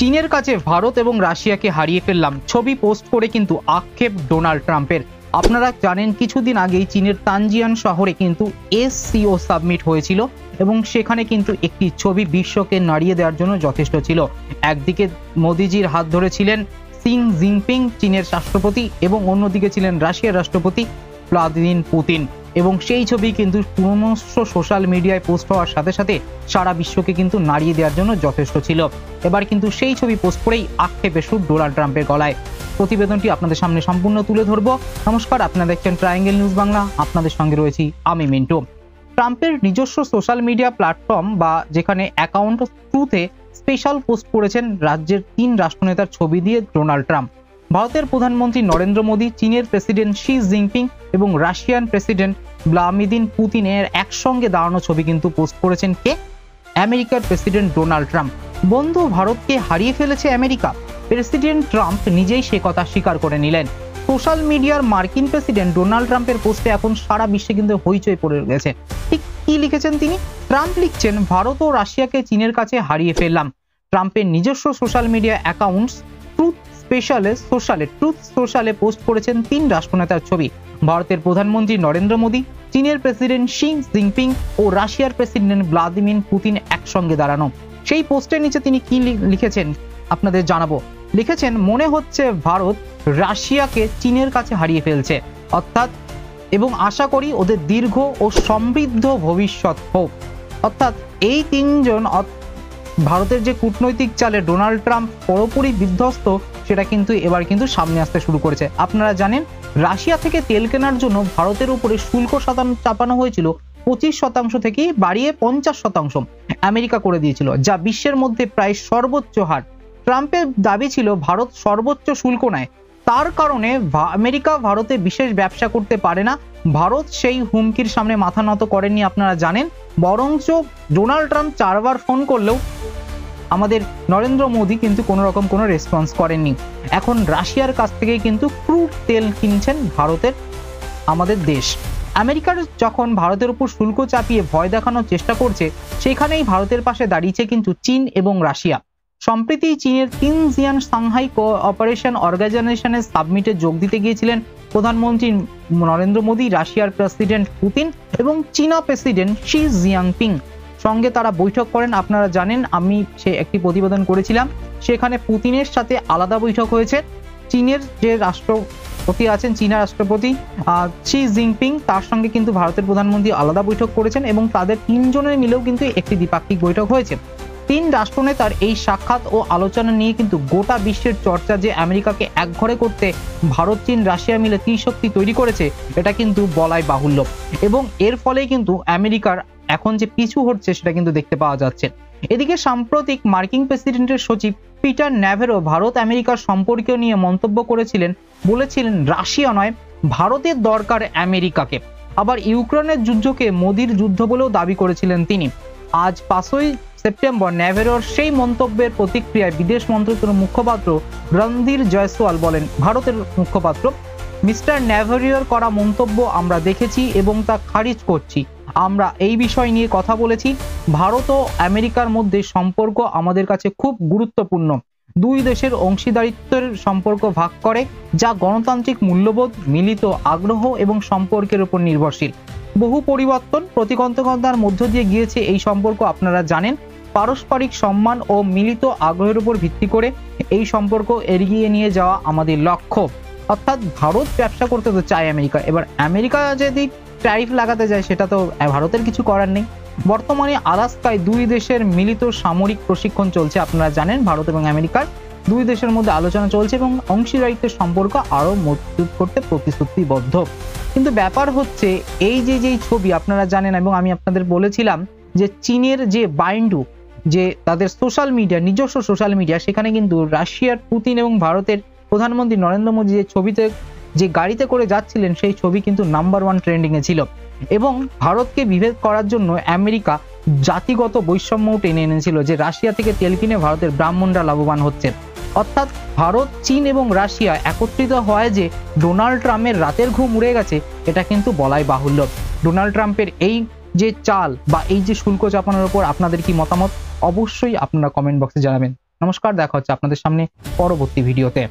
চীনের কাছে ভারত এবং রাশিয়াকে হারিয়ে ফেললাম ছবি পোস্ট করে কিন্তু আক্ষেপ ডোনাল্ড ট্রাম্পের। আপনারা জানেন কিছুদিন আগেই চীনের তানজিয়ান শহরে কিন্তু SCO সাবমিট হয়েছিল এবং সেখানে কিন্তু একটি ছবি বিশ্বকে নাড়িয়ে দেওয়ার জন্য যথেষ্ট ছিল। একদিকে মোদিজির হাত ধরেছিলেন শি জিনপিং চীনের রাষ্ট্রপতি এবং অন্যদিকে ছিলেন রাশিয়ার রাষ্ট্রপতি ভ্লাদিমির পুতিন, এবং সেই ছবি কিন্তু ক্রমশ সোশ্যাল মিডিয়ায় পোস্ট হওয়ার সাথে সাথে সারা বিশ্বকে কিন্তু নাড়িয়ে দেওয়ার জন্য যথেষ্ট ছিল। এবার কিন্তু সেই ছবি পোস্ট করেই আক্ষেপে সুর ডোনাল্ড ট্রাম্পের গলায়। প্রতিবেদনটি আপনাদের সামনে সম্পূর্ণ তুলে ধরবো। নমস্কার, আপনারা দেখছেন ট্রায়াঙ্গেল নিউজ বাংলা, আপনাদের সঙ্গে রয়েছি আমি মিন্টু। ট্রাম্পের নিজস্ব সোশ্যাল মিডিয়া প্ল্যাটফর্ম বা যেখানে অ্যাকাউন্ট ট্রুথে স্পেশাল পোস্ট করেছেন রাজ্যের 3 রাষ্ট্রনেতার ছবি দিয়ে ডোনাল্ড ট্রাম্প। ভারতের প্রধানমন্ত্রী নরেন্দ্র মোদী, চীনের প্রেসিডেন্ট শি জিনপিং এবং রাশিয়ান প্রেসিডেন্ট ভ্লাদিমির পুতিনের একসঙ্গে দাঁড়ানো ছবি কিন্তু পোস্ট করেছেন কে? আমেরিকার প্রেসিডেন্ট ডোনাল্ড ট্রাম্প। বন্ধু ভারতকে হারিয়ে ফেলেছে আমেরিকা, প্রেসিডেন্ট ট্রাম্প নিজেই সে কথা স্বীকার করে নিলেন। সোশ্যাল মিডিয়ার মার্কিন প্রেসিডেন্ট ডোনাল্ড ট্রাম্পের পোস্টে এখন সারা বিশ্বে কিন্তু হইচই পড়ে গেছে। ঠিক কি লিখেছেন তিনি? ট্রাম্প লিখছেন, ভারত ও রাশিয়াকে চীনের কাছে হারিয়ে ফেললাম। ট্রাম্পের নিজস্ব সোশ্যাল মিডিয়া অ্যাকাউন্টস ট্রুথ সোশ্যালে পোস্ট করেছেন 3 রাষ্ট্রনেতার ছবি। ভারতের প্রধানমন্ত্রী নরেন্দ্র মোদী, চীনের প্রেসিডেন্ট শি জিনপিং ও রাশিয়ার প্রেসিডেন্ট ভ্লাদিমির পুতিন একসঙ্গে দাঁড়ানো। সেই পোস্টের নিচে তিনি কি লিখেছেন আপনাদের জানাবো। লিখেছেন, মনে হচ্ছে ভারত রাশিয়াকে চীনের কাছে হারিয়ে ফেলছে, এবং আশা করি ওদের দীর্ঘ ও সমৃদ্ধ ভবিষ্যৎ হোক। অর্থাৎ এই 3 জন ভারতের যে কূটনৈতিক চালে ডোনাল্ড ট্রাম্প পুরোপুরি বিধ্বস্ত, সেটা কিন্তু এবার কিন্তু সামনে আসতে শুরু করেছে। আপনারা জানেন রাশিয়া থেকে তেল কেনার জন্য ভারতের উপরে শুল্ক চাপানো হয়েছিল 25% থেকে বাড়িয়ে 50% আমেরিকা করে দিয়েছিল, যা বিশ্বের মধ্যে প্রায় সর্বোচ্চ হার। ট্রাম্পের দাবি ছিল ভারত সর্বোচ্চ শুল্ক নেয়, তার কারণে আমেরিকা ভারতে বিশেষ ব্যবসা করতে পারে না। ভারত সেই হুমকির সামনে মাথা নত করেননি আপনারা জানেন, বরঞ্চ ডোনাল্ড ট্রাম্প 4 বার ফোন করলেও আমাদের নরেন্দ্র মোদী কিন্তু কোনো রকম কোনো রেসপন্স করেননি। এখন রাশিয়ার কাছ থেকে কিন্তু ক্রুড তেল কিনছেন ভারতের আমাদের দেশ। আমেরিকার যখন ভারতের উপর শুল্ক চাপিয়ে ভয় দেখানোর চেষ্টা করছে, সেখানেই ভারতের পাশে দাঁড়িয়েছে কিন্তু চীন এবং রাশিয়া। সম্প্রতি চীনের তিনজিয়ান সাংহাই কোঅপারেশন অর্গানাইজেশনের সাবমিটে যোগ দিতে গিয়েছিলেন প্রধানমন্ত্রী নরেন্দ্র মোদী, রাশিয়ার প্রেসিডেন্ট পুতিন এবং চীনা প্রেসিডেন্ট শি জিনপিং সঙ্গে তারা বৈঠক করেন। আপনারা জানেন আমি সে একটি প্রতিবেদন করেছিলাম, সেখানে পুতিনের সাথে আলাদা বৈঠক হয়েছে। চীনের যে রাষ্ট্রপতি আছেন, চীনা রাষ্ট্রপতি শি জিনপিং, তার সঙ্গে কিন্তু ভারতের প্রধানমন্ত্রী আলাদা বৈঠক করেছেন এবং তাদের 3 জনের মিলেও কিন্তু একটি দ্বিপাক্ষিক বৈঠক হয়েছে। 3 রাষ্ট্রনেতার এই সাক্ষাৎ ও আলোচনা নিয়ে কিন্তু গোটা বিশ্বের চর্চা যে আমেরিকাকে একঘরে করতে ভারত, চীন, রাশিয়া মিলে ত্রিশক্তি তৈরি করেছে, এটা কিন্তু বলাই বাহুল্য, এবং এর ফলে কিন্তু আমেরিকার এখন যে পিছু হচ্ছে সেটা কিন্তু দেখতে পাওয়া যাচ্ছে। এদিকে সাম্প্রতিক মার্কিন প্রেসিডেন্টের সচিব পিটার ন্যাভেরো ভারত আমেরিকার সম্পর্ক নিয়ে মন্তব্য করেছিলেন, বলেছিলেন রাশিয়া নয়, ভারতের দরকার আমেরিকাকে। আবার ইউক্রেনের যুদ্ধকে মোদির যুদ্ধ বলেও দাবি করেছিলেন তিনি। আজ 5ই সেপ্টেম্বর ন্যাভেরোর সেই মন্তব্যের প্রতিক্রিয়ায় বিদেশ মন্ত্রকের মুখপাত্র রণধীর জয়সওয়াল বলেন, ভারতের মুখপাত্র, মিস্টার ন্যাভেরিওর করা মন্তব্য আমরা দেখেছি এবং তা খারিজ করছি। আমরা এই বিষয় নিয়ে কথা বলেছি। ভারত ও আমেরিকার মধ্যে সম্পর্ক আমাদের কাছে খুব গুরুত্বপূর্ণ। 2 দেশের অংশীদারিত্বের সম্পর্ক ভাগ করে, যা গণতান্ত্রিক মূল্যবোধ, মিলিত আগ্রহ এবং সম্পর্কের উপর নির্ভরশীল। বহু পরিবর্তন প্রতিবন্ধকতার মধ্য দিয়ে গিয়েছে এই সম্পর্ক, আপনারা জানেন। পারস্পরিক সম্মান ও মিলিত আগ্রহের উপর ভিত্তি করে এই সম্পর্ক এগিয়ে নিয়ে যাওয়া আমাদের লক্ষ্য। অর্থাৎ ভারত ব্যবসা করতে তো চায় আমেরিকা, এবার আমেরিকা যদি ট্যারিফ লাগাতে যায় সেটা তো ভারতের কিছু করার নেই। বর্তমানে আলাস্কায় 2 দেশের মিলিত সামরিক প্রশিক্ষণ চলছে, আপনারা জানেন। ভারত এবং আমেরিকার 2 দেশের মধ্যে আলোচনা চলছে এবং অংশীদারিত্বের সম্পর্ক আরো মজবুত করতে প্রতিশ্রুতিবদ্ধ। কিন্তু ব্যাপার হচ্ছে এই যে ছবি আপনারা জানেন, এবং আমি আপনাদের বলেছিলাম যে চীনের যে বাইন্ডু, যে তাদের সোশ্যাল মিডিয়া, নিজস্ব সোশ্যাল মিডিয়া, সেখানে কিন্তু রাশিয়ার পুতিন এবং ভারতের প্রধানমন্ত্রী নরেন্দ্র মোদী যে ছবিতে যে গাড়িতে করে যাচ্ছিলেন, সেই ছবি কিন্তু নাম্বার 1 ট্রেন্ডিং এ ছিল। এবং ভারতকে বিভেদ করার জন্য আমেরিকা জাতিগত বৈষম্য টেনে এনেছিল, যে রাশিয়া থেকে তেল কিনে ভারতের ব্রাহ্মণরা লাভবান হচ্ছে। অর্থাৎ ভারত, চীন এবং রাশিয়া একত্রিত হয় যে ডোনাল্ড ট্রাম্পের রাতের ঘুম উড়ে গেছে, এটা কিন্তু বলাই বাহুল্য। ডোনাল্ড ট্রাম্পের এই যে চাল বা এই যে শুল্ক চাপানোর উপর আপনাদের কি মতামত, অবশ্যই আপনারা কমেন্ট বক্সে জানাবেন। নমস্কার, দেখা হচ্ছে আপনাদের সামনে পরবর্তী ভিডিওতে।